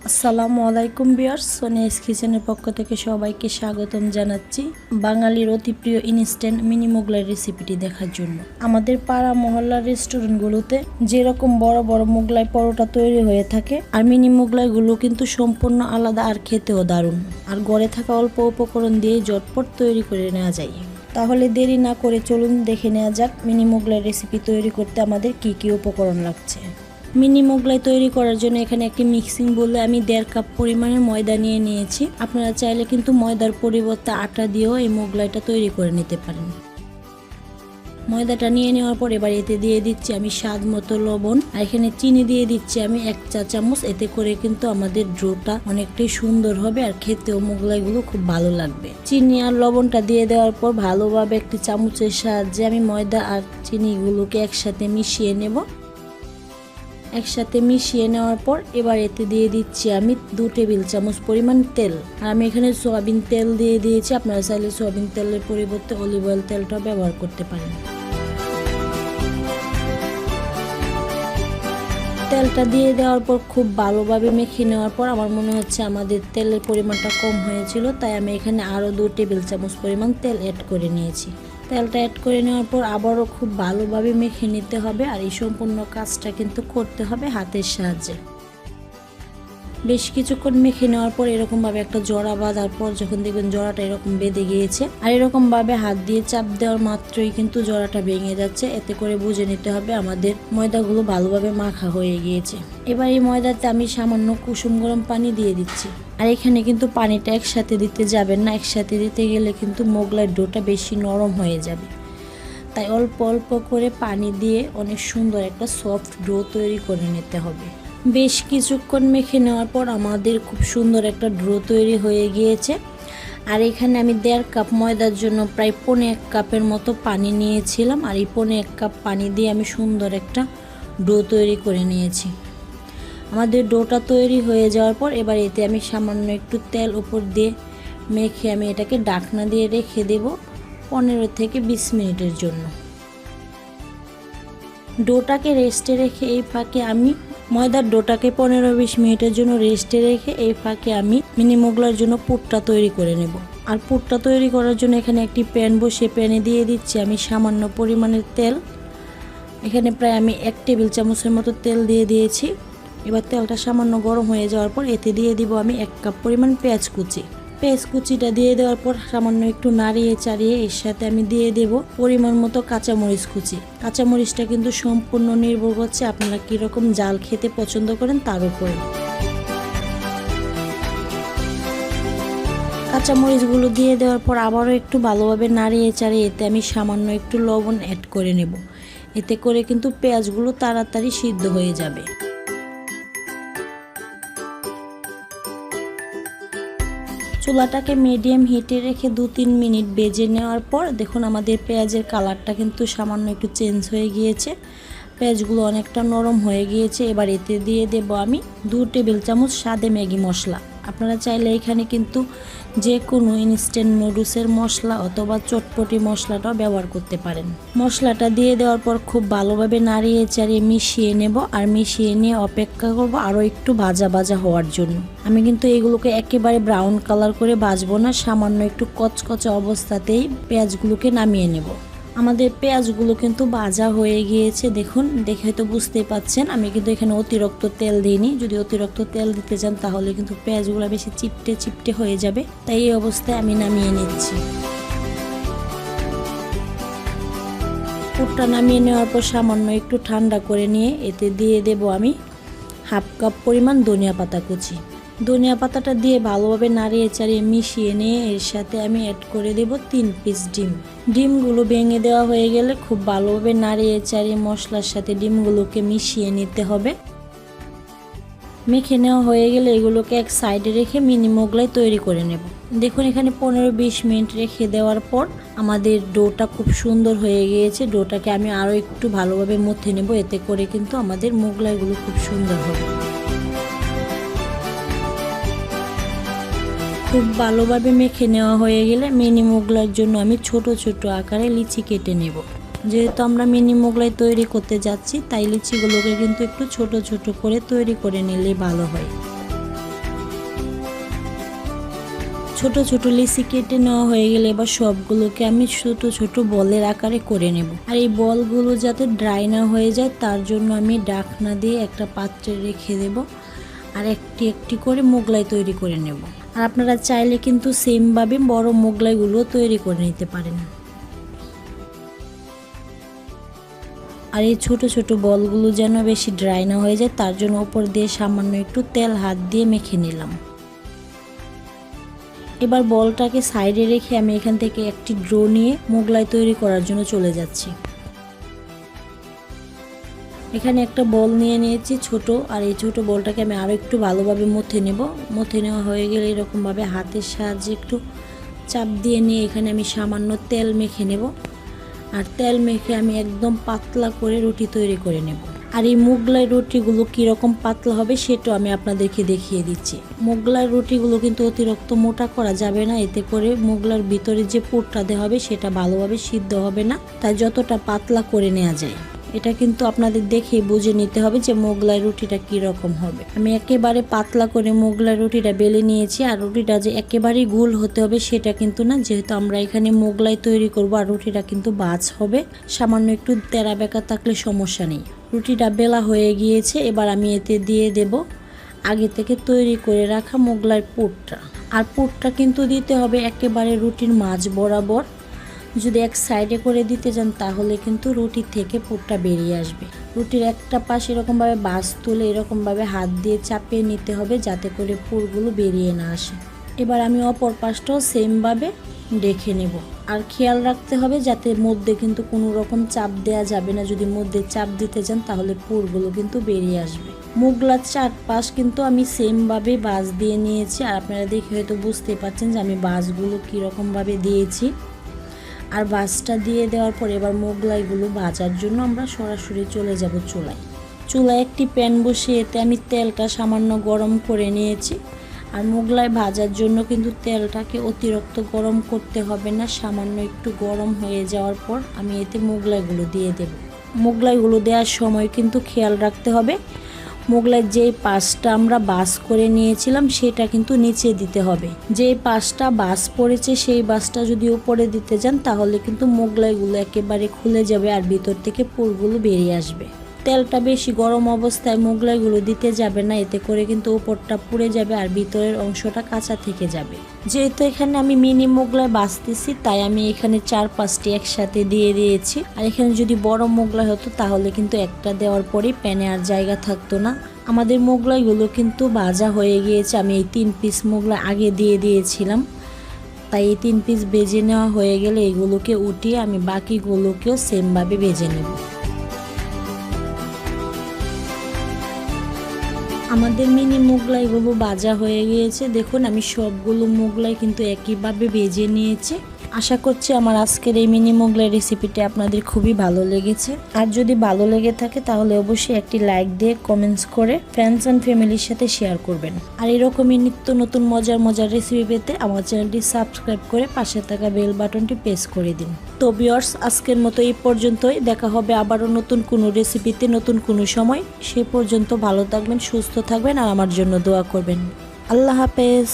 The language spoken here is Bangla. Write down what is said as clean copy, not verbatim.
আসসালামু আলাইকুম ভিউয়ার্স, সোনিয়াস কিচেনের পক্ষ থেকে সবাইকে স্বাগতম জানাচ্ছি বাঙালির অতি প্রিয় ইনস্ট্যান্ট মিনি মোগলাই রেসিপিটি দেখার জন্য। আমাদের পাড়া মহল্লার রেস্টুরেন্টগুলোতে যেরকম বড় বড় মোগলাই পরোটা তৈরি হয়ে থাকে, আর মিনি মোগলাইগুলো কিন্তু সম্পূর্ণ আলাদা আর খেতেও দারুণ। আর ঘরে থাকা অল্প উপকরণ দিয়ে ঝটপট তৈরি করে নেওয়া যায়। তাহলে দেরি না করে চলুন দেখে নেওয়া যাক মিনি মোগলাই রেসিপি তৈরি করতে আমাদের কি কি উপকরণ লাগছে। মিনি মোগলাই তৈরি করার জন্য এখানে একটি মিক্সিং বলে আমি 1.5 কাপ পরিমাণের ময়দা নিয়ে নিয়েছি। আপনারা চাইলে কিন্তু ময়দার পরিবর্তে আটা দিয়েও এই মোগলাইটা তৈরি করে নিতে পারেন। ময়দাটা নিয়ে নেওয়ার পর এবার এতে দিয়ে দিচ্ছি আমি স্বাদ মতো লবণ, আর এখানে চিনি দিয়ে দিচ্ছি আমি 1 চা চামচ। এতে করে কিন্তু আমাদের ডোটা অনেকটাই সুন্দর হবে আর খেতেও মোগলাইগুলো খুব ভালো লাগবে। চিনি আর লবণটা দিয়ে দেওয়ার পর ভালোভাবে একটি চামচের সাহায্যে আমি ময়দা আর চিনিগুলোকে একসাথে মিশিয়ে নেব। একসাথে মিশিয়ে নেওয়ার পর এবার এতে দিয়ে দিচ্ছি আমি 2 টেবিল চামচ পরিমাণ তেল। আর আমি এখানে সয়াবিন তেল দিয়ে দিয়েছি। আপনারা চাইলে সয়াবিন তেলের পরিবর্তে অলিভ অয়েল তেলটা ব্যবহার করতে পারেন। তেলটা দিয়ে দেওয়ার পর খুব ভালোভাবে মেখে নেওয়ার পর আমার মনে হচ্ছে আমাদের তেলের পরিমাণটা কম হয়েছিল, তাই আমি এখানে আরও 2 টেবিল চামচ পরিমাণ তেল অ্যাড করে নিয়েছি। তেলটা অ্যাড করে নেওয়ার পর আবারও খুব ভালোভাবে মেখে নিতে হবে। আর এই সম্পূর্ণ কাজটা কিন্তু করতে হবে হাতের সাহায্যে। বেশ কিছুক্ষণ মেখে নেওয়ার পর এরকমভাবে একটা জড়া বাঁধার পর যখন দেখবেন জড়াটা এরকম বেঁধে গিয়েছে, আর এরকমভাবে হাত দিয়ে চাপ দেওয়ার মাত্রই কিন্তু জড়াটা ভেঙে যাচ্ছে। এতে করে বুঝে নিতে হবে আমাদের ময়দাগুলো ভালোভাবে মাখা হয়ে গিয়েছে। এবার এই ময়দাতে আমি সামান্য কুসুম গরম পানি দিয়ে দিচ্ছি। আর এখানে কিন্তু পানিটা একসাথে দিতে যাবেন না, একসাথে দিতে গেলে কিন্তু মোগলাই ডোটা বেশি নরম হয়ে যাবে। তাই অল্প অল্প করে পানি দিয়ে অনেক সুন্দর একটা সফট ডো তৈরি করে নিতে হবে। বেশ কিছুক্ষণ মেখে নেওয়ার পর আমাদের খুব সুন্দর একটা ডো তৈরি হয়ে গিয়েছে। আর এখানে আমি 1.5 কাপ ময়দার জন্য প্রায় 1.25 কাপের মতো পানি নিয়েছিলাম। আর এই 1.25 কাপ পানি দিয়ে আমি সুন্দর একটা ডো তৈরি করে নিয়েছি। আমাদের ডোটা তৈরি হয়ে যাওয়ার পর এবার এতে আমি সামান্য একটু তেল উপর দিয়ে মেখে আমি এটাকে ঢাকনা দিয়ে রেখে দেব 15 থেকে 20 মিনিটের জন্য। ডোটাকে রেস্টে রেখে এই ফাঁকে আমি ময়দার ডোটাকে 15-20 মিনিটের জন্য রেস্টে রেখে এই ফাঁকে আমি মিনি মোগলাইয়ের জন্য পুরটা তৈরি করে নেব। আর পুরটা তৈরি করার জন্য এখানে একটি প্যান বসিয়ে প্যানে দিয়ে দিচ্ছি আমি সামান্য পরিমাণের তেল। এখানে প্রায় আমি 1 টেবিল চামচের মতো তেল দিয়ে দিয়েছি। এবার তেলটা সামান্য গরম হয়ে যাওয়ার পর এতে দিয়ে দিব আমি 1 কাপ পরিমাণ পেঁয়াজ কুচি। পেঁয়াজ কুচিটা দিয়ে দেওয়ার পর সামান্য একটু নাড়িয়ে চাড়িয়ে এর সাথে আমি দিয়ে দেব পরিমাণ মতো কাঁচামরিচ কুচি। কাঁচামরিচটা কিন্তু সম্পূর্ণ নির্ভর করছে আপনারা কীরকম ঝাল খেতে পছন্দ করেন তার উপরে। কাঁচামরিচগুলো দিয়ে দেওয়ার পর আবারও একটু ভালোভাবে নাড়িয়ে চাড়িয়ে এতে আমি সামান্য একটু লবণ অ্যাড করে নেব। এতে করে কিন্তু পেঁয়াজগুলো তাড়াতাড়ি সিদ্ধ হয়ে যাবে। চুলাটাকে মিডিয়াম হিটে রেখে 2-3 মিনিট ভেজে নেওয়ার পর দেখুন আমাদের পেঁয়াজের কালারটা কিন্তু সামান্য একটু চেঞ্জ হয়ে গিয়েছে। পেঁয়াজগুলো অনেকটা নরম হয়ে গিয়েছে। এবার এতে দিয়ে দেব আমি 2 টেবিল চামচ স্বাদে ম্যাগি মশলা। আপনারা চাইলে এখানে কিন্তু যে কোনো ইনস্ট্যান্ট নুডলসের মশলা অথবা চটপটি মশলাটাও ব্যবহার করতে পারেন। মশলাটা দিয়ে দেওয়ার পর খুব ভালোভাবে নাড়িয়ে চাড়িয়ে মিশিয়ে নেব। আর মিশিয়ে নিয়ে অপেক্ষা করব আরও একটু ভাজা ভাজা হওয়ার জন্য। আমি কিন্তু এগুলোকে একেবারে ব্রাউন কালার করে ভাজবো না, সামান্য একটু কচকচে অবস্থাতেই পেঁয়াজগুলোকে নামিয়ে নেব। আমাদের পেঁয়াজগুলো কিন্তু ভাজা হয়ে গিয়েছে, দেখুন দেখে তো বুঝতেই পাচ্ছেন। আমি কিন্তু এখানে অতিরিক্ত তেল দিইনি। যদি অতিরিক্ত তেল দিতে চান তাহলে কিন্তু পেঁয়াজগুলো বেশি চিপটে চিপটে হয়ে যাবে। তাই এই অবস্থায় আমি নামিয়ে নিচ্ছি। পুরটা নামিয়ে নেওয়ার পর সামান্য একটু ঠান্ডা করে নিয়ে এতে দিয়ে দেব আমি 1/2 কাপ পরিমাণ ধনিয়া পাতা কুচি। ধনিয়া পাতাটা দিয়ে ভালোভাবে নাড়িয়ে চাড়িয়ে মিশিয়ে নিয়ে এর সাথে আমি অ্যাড করে দেব 3 পিস ডিম। ডিমগুলো ভেঙে দেওয়া হয়ে গেলে খুব ভালোভাবে নাড়িয়ে চাড়িয়ে মশলার সাথে ডিমগুলোকে মিশিয়ে নিতে হবে। মেখে নেওয়া হয়ে গেলে এগুলোকে এক সাইডে রেখে মিনি মোগলাই তৈরি করে নেব। দেখুন এখানে 15-20 মিনিট রেখে দেওয়ার পর আমাদের ডোটা খুব সুন্দর হয়ে গিয়েছে। ডোটাকে আমি আরও একটু ভালোভাবে মথে নেব। এতে করে কিন্তু আমাদের মোগলাইগুলো খুব সুন্দর হবে। খুব ভালোভাবে মেখে নেওয়া হয়ে গেলে মিনি মোগলাইয়ের জন্য আমি ছোট ছোট আকারে লিচি কেটে নেব। যেহেতু আমরা মিনি মোগলাই তৈরি করতে যাচ্ছি তাই লিচিগুলোকে কিন্তু একটু ছোট ছোট করে তৈরি করে নিলেই ভালো হয়। ছোট ছোট লিচি কেটে নেওয়া হয়ে গেলে এবার সবগুলোকে আমি ছোট ছোট বলের আকারে করে নেব। আর এই বলগুলো যাতে ড্রাই না হয়ে যায় তার জন্য আমি ঢাকনা দিয়ে একটা পাত্রে রেখে দেব, আর একটি একটি করে মোগলাই তৈরি করে নেব। আর আপনারা চাইলে কিন্তু সেমভাবে বড় মোগলাইগুলো তৈরি করে নিতে পারেন। আর এই ছোট ছোট বলগুলো যেন বেশি ড্রাই না হয়ে যায় তার জন্য উপর দিয়ে সামান্য একটু তেল হাত দিয়ে মেখে নিলাম। এবার বলটাকে সাইডে রেখে আমি এখান থেকে একটি ড্রো নিয়ে মোগলাই তৈরি করার জন্য চলে যাচ্ছি। এখানে একটা বল নিয়ে নিয়েছি ছোট, আর এই ছোট বলটাকে আমি আরও একটু ভালোভাবে মথে নেব। মথে নেওয়া হয়ে গেলে এরকমভাবে হাতের সাহায্যে একটু চাপ দিয়ে নিয়ে এখানে আমি সামান্য তেল মেখে নেব। আর তেল মেখে আমি একদম পাতলা করে রুটি তৈরি করে নেব। আর এই মোগলাই রুটিগুলো কীরকম পাতলা হবে সেটাও আমি আপনাদেরকে দেখিয়ে দিচ্ছি। মোগলাই রুটিগুলো কিন্তু অতিরিক্ত মোটা করা যাবে না, এতে করে মোগলার ভিতরে যে পুরটা দেওয়া হবে সেটা ভালোভাবে সিদ্ধ হবে না। তাই যতটা পাতলা করে নেওয়া যায় এটা কিন্তু আপনাদের দেখেই বুঝে নিতে হবে যে মোগলাই রুটিটা কীরকম হবে। আমি একেবারে পাতলা করে মোগলাই রুটিটা বেলে নিয়েছি। আর রুটিটা যে একেবারেই গোল হতে হবে সেটা কিন্তু না, যেহেতু আমরা এখানে মোগলাই তৈরি করব আর রুটিটা কিন্তু ভাঁজ হবে, সামান্য একটু তেরা বেঁকা থাকলে সমস্যা নেই। রুটিটা বেলা হয়ে গিয়েছে, এবার আমি এতে দিয়ে দেব আগে থেকে তৈরি করে রাখা মোগলাই পুরটা। আর পুরটা কিন্তু দিতে হবে একেবারে রুটির মাঝ বরাবর। যদি এক সাইডে করে দিতে যান তাহলে কিন্তু রুটি থেকে পুরটা বেরিয়ে আসবে। রুটির একটা পাশ এরকমভাবে বাস তুলে এরকমভাবে হাত দিয়ে চাপিয়ে নিতে হবে যাতে করে পুরগুলো বেরিয়ে না আসে। এবার আমি অপর পাশটাও সেমভাবে দেখে নেব। আর খেয়াল রাখতে হবে যাতে মধ্যে কিন্তু কোনো রকম চাপ দেওয়া যাবে না, যদি মধ্যে চাপ দিতে যান তাহলে পুরগুলো কিন্তু বেরিয়ে আসবে। মোগলার চারপাশ কিন্তু আমি সেমভাবে বাস দিয়ে নিয়েছি। আর আপনারা দেখে হয়তো বুঝতে পারছেন যে আমি বাসগুলো কীরকমভাবে দিয়েছি। আর বাসটা দিয়ে দেওয়ার পর এবার মোগলাইগুলো ভাজার জন্য আমরা সরাসরি চলে যাব চুলায়। চুলায় একটি প্যান বসিয়ে এতে আমি তেলটা সামান্য গরম করে নিয়েছি। আর মোগলাই ভাজার জন্য কিন্তু তেলটাকে অতিরিক্ত গরম করতে হবে না, সামান্য একটু গরম হয়ে যাওয়ার পর আমি এতে মোগলাইগুলো দিয়ে দেব। মোগলাইগুলো দেওয়ার সময় কিন্তু খেয়াল রাখতে হবে মোগলাইয়ের যেই পাশটা আমরা বাস করে নিয়েছিলাম সেটা কিন্তু নিচে দিতে হবে। যেই পাশটা বাস পড়েছে সেই বাসটা যদি উপরে দিতে যান তাহলে কিন্তু মোগলাইগুলো একেবারে খুলে যাবে আর ভিতর থেকে পুরগুলো বেরিয়ে আসবে। তেলটা বেশি গরম অবস্থায় মোগলাইগুলো দিতে যাবে না, এতে করে কিন্তু উপরটা পুড়ে যাবে আর ভিতরের অংশটা কাঁচা থেকে যাবে। যেহেতু এখানে আমি মিনি মোগলাই বাছতেছি তাই আমি এখানে 4-5টি একসাথে দিয়ে দিয়েছি। আর এখানে যদি বড় মোগলাই হতো তাহলে কিন্তু একটা দেওয়ার পরেই প্যানে আর জায়গা থাকতো না। আমাদের মোগলাইগুলো কিন্তু ভাজা হয়ে গিয়েছে। আমি এই 3 পিস মোগলাই আগে দিয়ে দিয়েছিলাম, তাই এই 3 পিস ভেজে নেওয়া হয়ে গেলে এগুলোকে উঠিয়ে আমি বাকিগুলোকেও সেমভাবে ভেজে নেব। আমাদের মিনি মোগলাইগুলো ভাজা হয়ে গিয়েছে। দেখুন আমি সবগুলো মোগলাই কিন্তু একইভাবে ভেজে নিয়েছি। আশা করছি আমার আজকের এই মিনি মোগলাই রেসিপিটি আপনাদের খুবই ভালো লেগেছে। আর যদি ভালো লেগে থাকে তাহলে অবশ্যই একটি লাইক দিয়ে কমেন্টস করে ফ্রেন্ডস অ্যান্ড ফ্যামিলির সাথে শেয়ার করবেন। আর এরকমই নিত্য নতুন মজার মজার রেসিপি পেতে আমার চ্যানেলটি সাবস্ক্রাইব করে পাশে থাকা বেল বাটনটি প্রেস করে দিন। তো ভিউয়ার্স, আজকের মতো এই পর্যন্তই। দেখা হবে আবারও নতুন কোনো রেসিপিতে নতুন কোনো সময়। সে পর্যন্ত ভালো থাকবেন, সুস্থ থাকবেন আর আমার জন্য দোয়া করবেন। আল্লাহ হাফেজ।